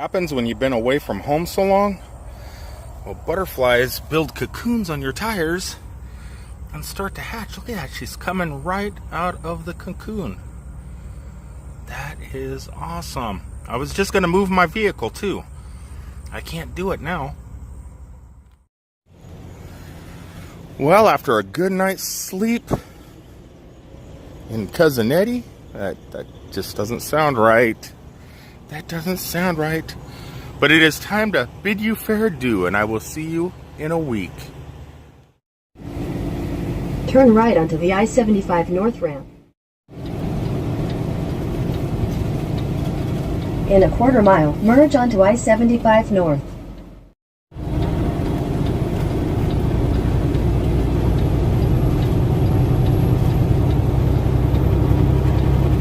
Happens when you've been away from home so long? Well, butterflies build cocoons on your tires and start to hatch. Look at that, she's coming right out of the cocoon. That is awesome. I was just going to move my vehicle too. I can't do it now. Well, after a good night's sleep in Cousin Eddie, that just doesn't sound right. That doesn't sound right. But it is time to bid you fair adieu, and I will see you in a week. Turn right onto the I-75 North ramp. In a quarter mile, merge onto I-75 North.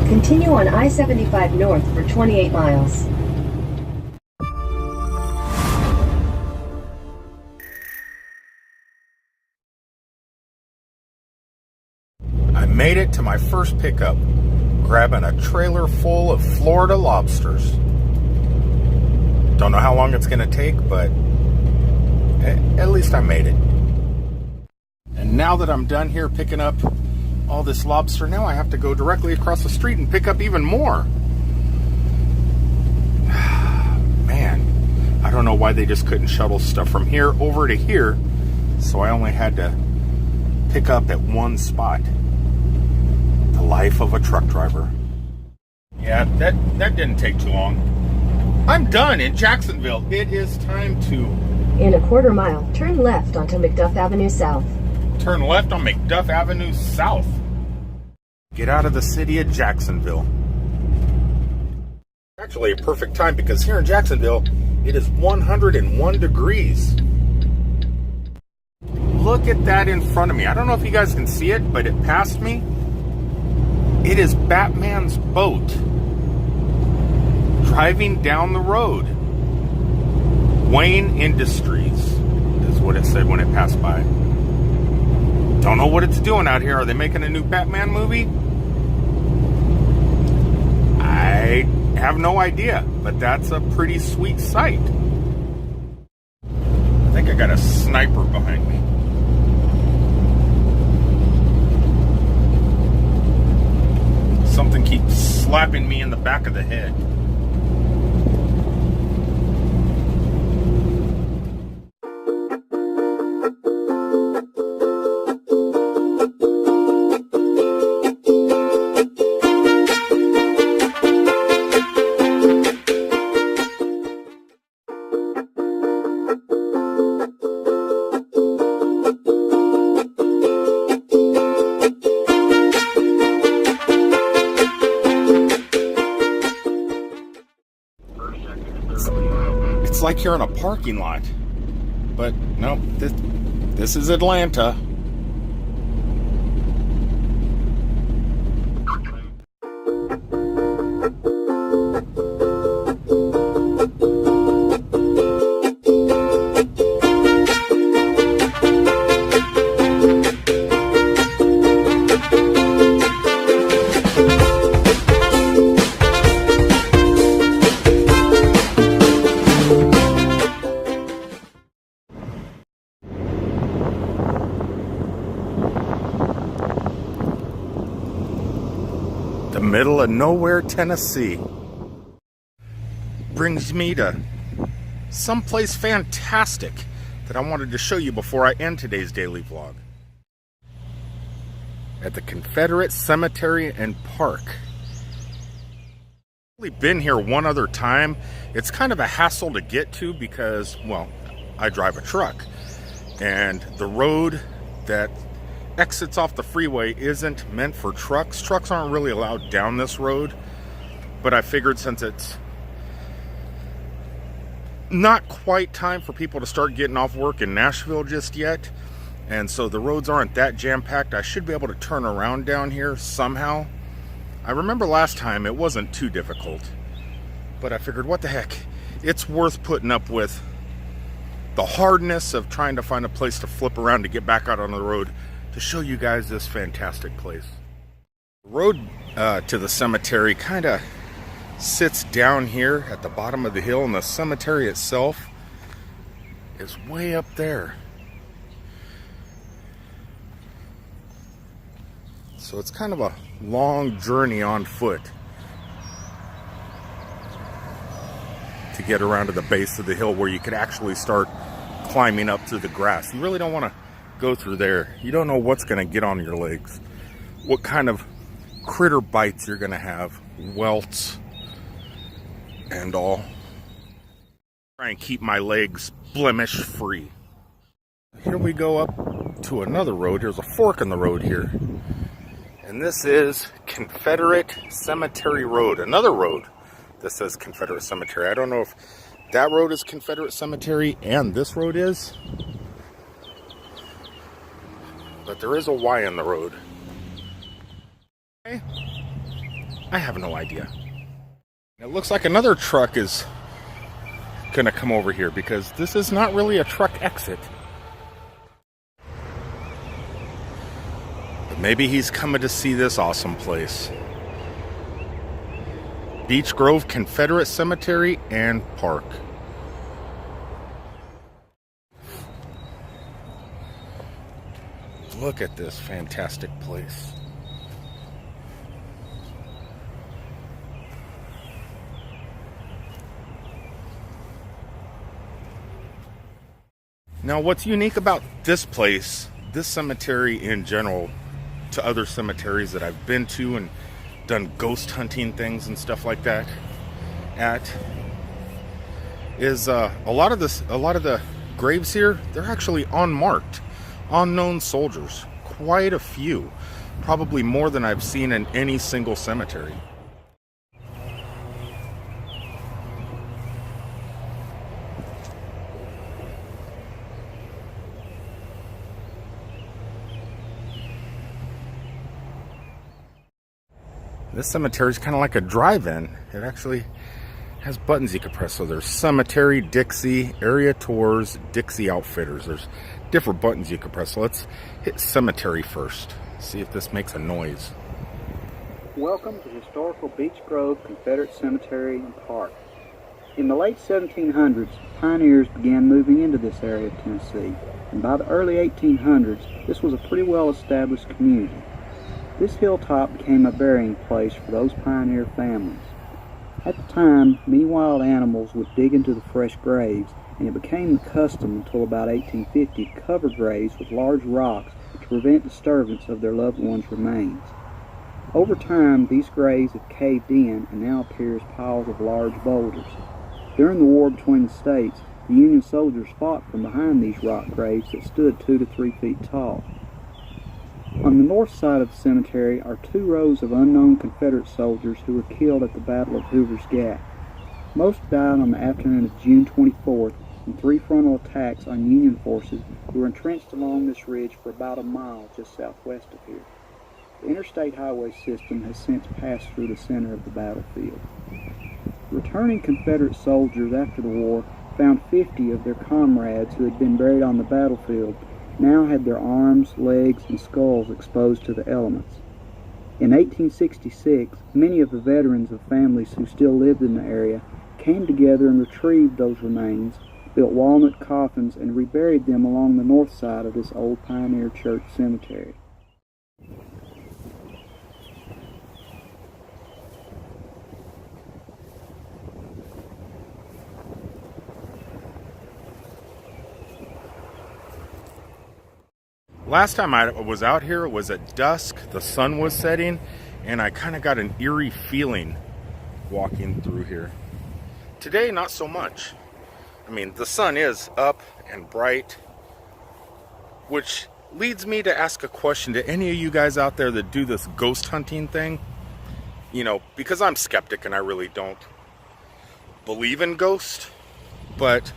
Continue on I-75 North for 28 miles. I made it to my first pickup, grabbing a trailer full of Florida lobsters. Don't know how long it's going to take, but at least I made it. And now that I'm done here picking up all this lobster, now I have to go directly across the street and pick up even more. Man, I don't know why they just couldn't shuttle stuff from here over to here, so I only had to pick up at one spot. The life of a truck driver. Yeah, that didn't take too long. I'm done in Jacksonville. It is time to... In a quarter mile, turn left onto McDuff Avenue South. Turn left on McDuff Avenue South. Get out of the city of Jacksonville. Actually a perfect time because here in Jacksonville, it is 101 degrees. Look at that in front of me. I don't know if you guys can see it, but it passed me. It is Batman's boat driving down the road. Wayne Industries is what it said when it passed by. Don't know what it's doing out here. Are they making a new Batman movie? I have no idea, but that's a pretty sweet sight. I think I got a sniper behind me. Something keeps slapping me in the back of the head. It's like you're in a parking lot. But no, this is Atlanta. The middle of nowhere, Tennessee. Brings me to someplace fantastic that I wanted to show you before I end today's daily vlog. At the Confederate Cemetery and Park. I've only been here one other time. It's kind of a hassle to get to because, well, I drive a truck. And the road that exits off the freeway isn't meant for trucks. Trucks aren't really allowed down this road, but I figured since it's not quite time for people to start getting off work in Nashville just yet, and so the roads aren't that jam-packed, I should be able to turn around down here somehow. I remember last time it wasn't too difficult, but I figured what the heck, it's worth putting up with the hardness of trying to find a place to flip around to get back out on the road to show you guys this fantastic place. The road to the cemetery kind of sits down here at the bottom of the hill, and the cemetery itself is way up there. So it's kind of a long journey on foot to get around to the base of the hill where you could actually start climbing up through the grass. You really don't want to go through there. You don't know what's going to get on your legs, what kind of critter bites you're going to have, welts and all. Try and keep my legs blemish free. Here we go up to another road. There's a fork in the road here. And this is Confederate Cemetery Road. Another road that says Confederate Cemetery. I don't know if that road is Confederate Cemetery and this road is. But there is a Y in the road. Okay. I have no idea. It looks like another truck is gonna come over here because this is not really a truck exit. But maybe he's coming to see this awesome place. Beech Grove Confederate Cemetery and Park. Look at this fantastic place. Now, what's unique about this place, this cemetery in general, to other cemeteries that I've been to and done ghost hunting things and stuff like that at, is a lot of the graves here, they're actually unmarked, unknown soldiers. Quite a few, probably more than I've seen in any single cemetery. This cemetery is kind of like a drive-in. It actually has buttons you can press. So there's Cemetery, Dixie, Area Tours, Dixie Outfitters. There's different buttons you can press. So let's hit Cemetery first. See if this makes a noise. Welcome to historical Beech Grove Confederate Cemetery and Park. In the late 1700s, pioneers began moving into this area of Tennessee, and by the early 1800s, this was a pretty well-established community. This hilltop became a burying place for those pioneer families. At the time, many wild animals would dig into the fresh graves, and it became the custom until about 1850 to cover graves with large rocks to prevent disturbance of their loved ones' remains. Over time, these graves have caved in and now appear as piles of large boulders. During the war between the states, the Union soldiers fought from behind these rock graves that stood 2 to 3 feet tall. On the north side of the cemetery are 2 rows of unknown Confederate soldiers who were killed at the Battle of Hoover's Gap. Most died on the afternoon of June 24th in 3 frontal attacks on Union forces who were entrenched along this ridge for about a mile just southwest of here. The interstate highway system has since passed through the center of the battlefield. Returning Confederate soldiers after the war found 50 of their comrades who had been buried on the battlefield now had their arms, legs, and skulls exposed to the elements. In 1866, many of the veterans of families who still lived in the area came together and retrieved those remains, built walnut coffins, and reburied them along the north side of this old pioneer church cemetery. Last time I was out here, it was at dusk, the sun was setting, and I kind of got an eerie feeling walking through here. Today, not so much. I mean, the sun is up and bright, which leads me to ask a question to any of you guys out there that do this ghost hunting thing. You know, because I'm skeptic and I really don't believe in ghosts, but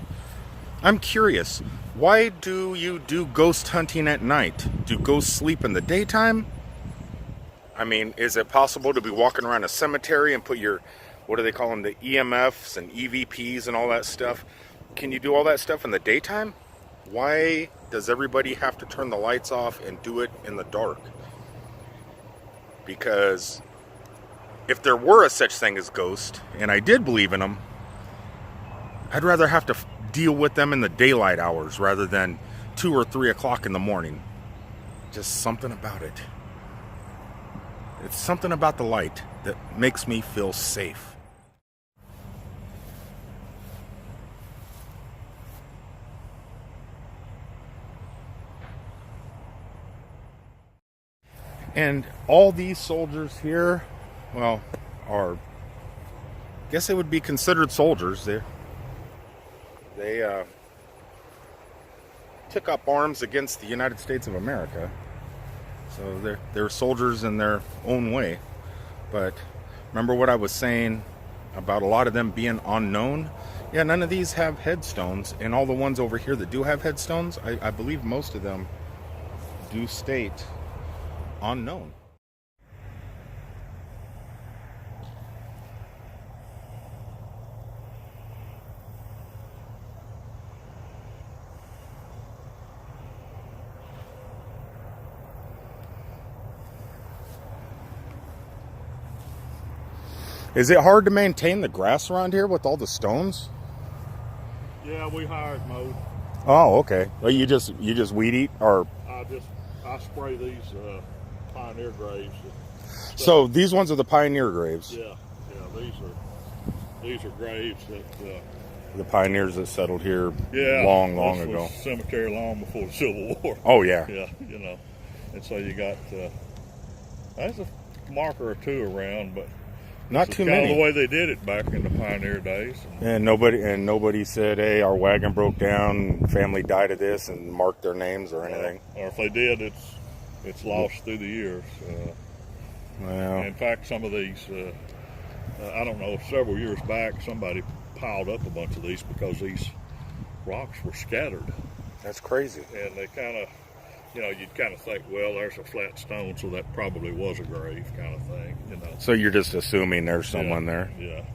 I'm curious. Why do you do ghost hunting at night? Do ghosts sleep in the daytime? I mean, is it possible to be walking around a cemetery and put your, what do they call them, the EMFs and EVPs and all that stuff? Can you do all that stuff in the daytime? Why does everybody have to turn the lights off and do it in the dark? Because if there were a such thing as ghosts, and I did believe in them, I'd rather have to deal with them in the daylight hours rather than 2 or 3 o'clock in the morning. Just something about it. It's something about the light that makes me feel safe. And all these soldiers here, well, I guess they would be considered soldiers. They took up arms against the United States of America. So they're soldiers in their own way. But remember what I was saying about a lot of them being unknown? Yeah, none of these have headstones. And all the ones over here that do have headstones, I believe most of them do state unknown. Is it hard to maintain the grass around here with all the stones? Yeah, we hired mowed. Oh, okay. Well, you just weed eat, or I spray these pioneer graves. so these ones are the pioneer graves. Yeah, these are graves that The pioneers that settled here yeah, long this ago. was cemetery long before the Civil War. Oh yeah. Yeah, and so you got there's a marker or two around, but Not this is too kind of many. the way they did it back in the pioneer days. And nobody said, "Hey, our wagon broke down, family died of this," and marked their names or anything. Or if they did, it's lost through the years. Well, In fact, some of these, I don't know, several years back, somebody piled up a bunch of these because these rocks were scattered. that's crazy. And they kind of, you'd kind of think, well, there's a flat stone, so that probably was a grave kind of thing, So you're just assuming there's someone Yeah, there. Yeah.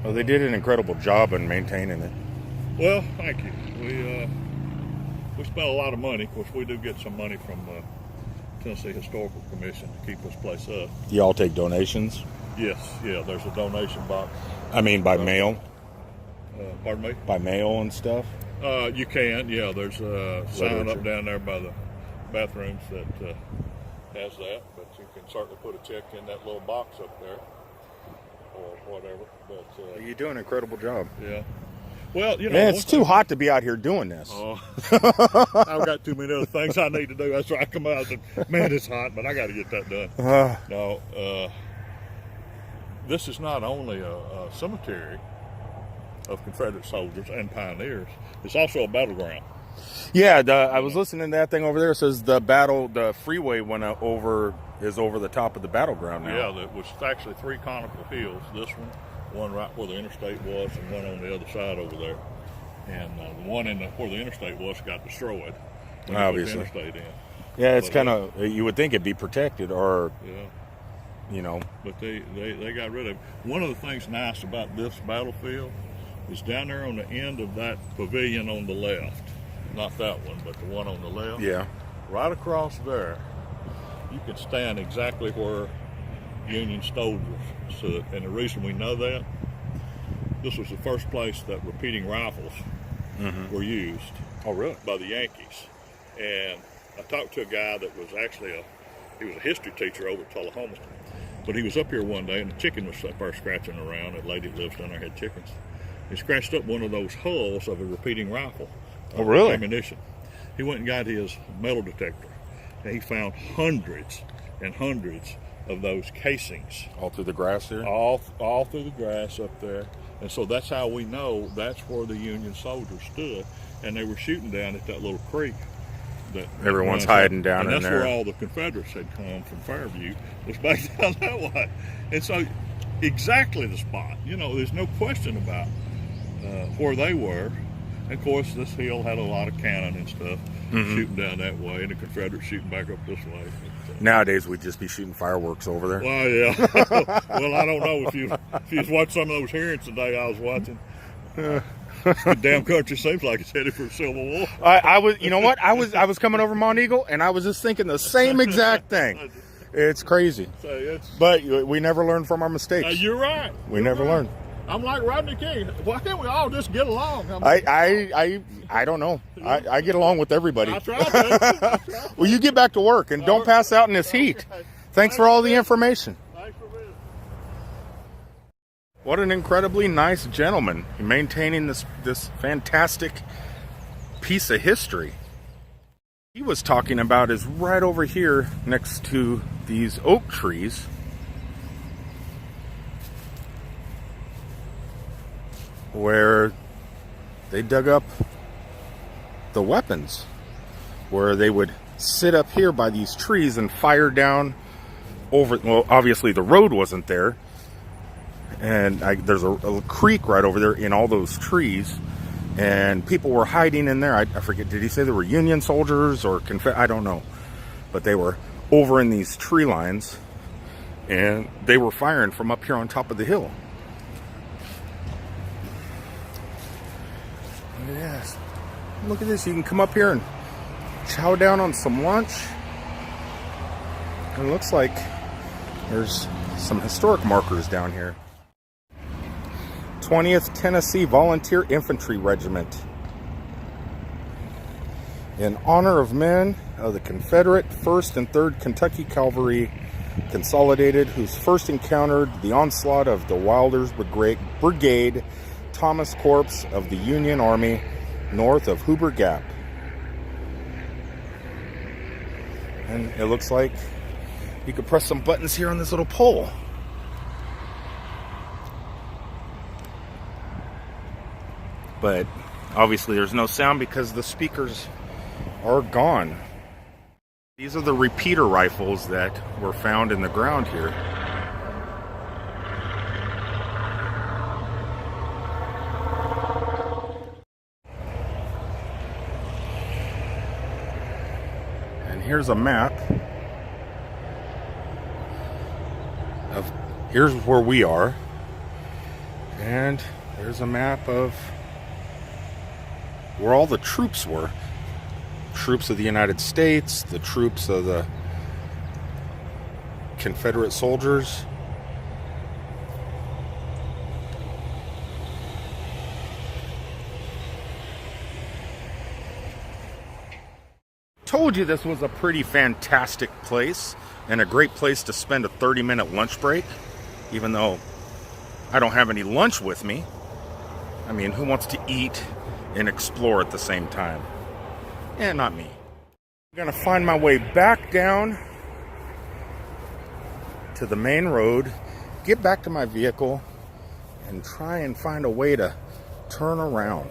Well, they did an incredible job in maintaining it. Well, thank you. We spent a lot of money. Of course, we do get some money from Tennessee Historical Commission to keep this place up. Y'all take donations? Yes, yeah, there's a donation box. I mean, by mail? Pardon me? By mail and stuff? You can, yeah. There's a sign Literature. up down there by the bathrooms that has that, but you can certainly put a check in that little box up there or whatever. But You do an incredible job. yeah, well, Man, it's too hot to be out here doing this. Oh, I've got too many other things I need to do. That's why I come out and man, it's hot, but I got to get that done. No, this is not only a cemetery of Confederate soldiers and pioneers. It's also a battleground. Yeah, I was listening to that thing over there. It says the freeway is over the top of the battleground now. Yeah, there was actually 3 conical hills. This one right where the interstate was, and one on the other side over there. And the one where the interstate was got destroyed when they put Obviously. the interstate in. Yeah, it's But, kind of, you would think it'd be protected, or, Yeah, but they got rid of it. One of the things nice about this battlefield is down there on the end of that pavilion on the left. Not that one, but the one on the left. yeah. Right across there, you can stand exactly where Union soldiers stood. And the reason we know that, this was the first place that repeating rifles were used Oh, really? by the Yankees. And I talked to a guy that was actually he was a history teacher over at Tullahoma. But he was up here one day and the chicken was up there scratching around. A lady that lives down there had chickens. He scratched up one of those hulls of a repeating rifle. Oh, really? Ammunition. He went and got his metal detector, and he found hundreds and hundreds of those casings All through the grass there? all through the grass up there. And so that's how we know that's where the Union soldiers stood, and they were shooting down at that little creek. That Everyone's runs hiding up. down and in that's there. where all the Confederates had come from Fairview. Was back down that way, and so exactly the spot. There's no question about where they were. And of course, this hill had a lot of cannon and stuff shooting down that way, and the Confederates shooting back up this way. Nowadays, we'd just be shooting fireworks over there. Well, yeah. Well, I don't know if you watched some of those hearings today. I was watching. The damn country seems like it's headed for a civil war. I was, you know what? I was coming over Mount Eagle, and I was just thinking the same exact thing. It's crazy. So it's. But we never learn from our mistakes. You're right. We never learn. I'm like Rodney King. Why can't we all just get along? I don't know. I get along with everybody. I try to. Well, you get back to work and don't pass out in this heat. Thanks for all the information. Thanks for visiting. What an incredibly nice gentleman maintaining this fantastic piece of history. He was talking about is right over here next to these oak trees. Where they dug up the weapons, where they would sit up here by these trees and fire down over. Well, obviously the road wasn't there, and there's a creek right over there in all those trees, and people were hiding in there. I forget, did he say they were Union soldiers or I don't know, but they were over in these tree lines, and they were firing from up here on top of the hill. Yes, look at this. You can come up here and chow down on some lunch. It looks like there's some historic markers down here. 20th Tennessee Volunteer Infantry Regiment. In honor of men of the Confederate 1st and 3rd Kentucky Cavalry Consolidated, whose first encountered the onslaught of the Wilder's Brigade, Thomas Corps of the Union Army north of Hoover Gap. And it looks like you could press some buttons here on this little pole. But obviously there's no sound because the speakers are gone. These are the repeater rifles that were found in the ground here. Here's a map of here's where we are, and there's a map of where all the troops were. Troops of the United States, the troops of the Confederate soldiers. Told you this was a pretty fantastic place and a great place to spend a 30-minute lunch break, even though I don't have any lunch with me. I mean, who wants to eat and explore at the same time? Yeah, not me. I'm gonna find my way back down to the main road, get back to my vehicle, and try and find a way to turn around.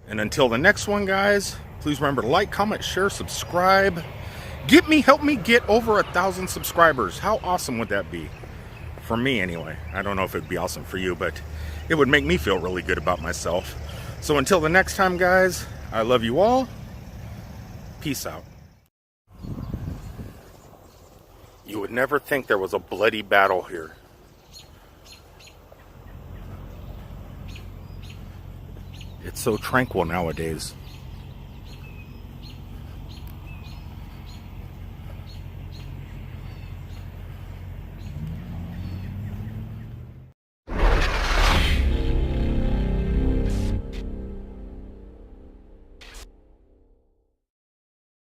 And until the next one, guys, please remember to like, comment, share, subscribe. Help me get over 1,000 subscribers. How awesome would that be? For me, anyway. I don't know if it'd be awesome for you, but it would make me feel really good about myself. So until the next time, guys, I love you all. Peace out. You would never think there was a bloody battle here. It's so tranquil nowadays.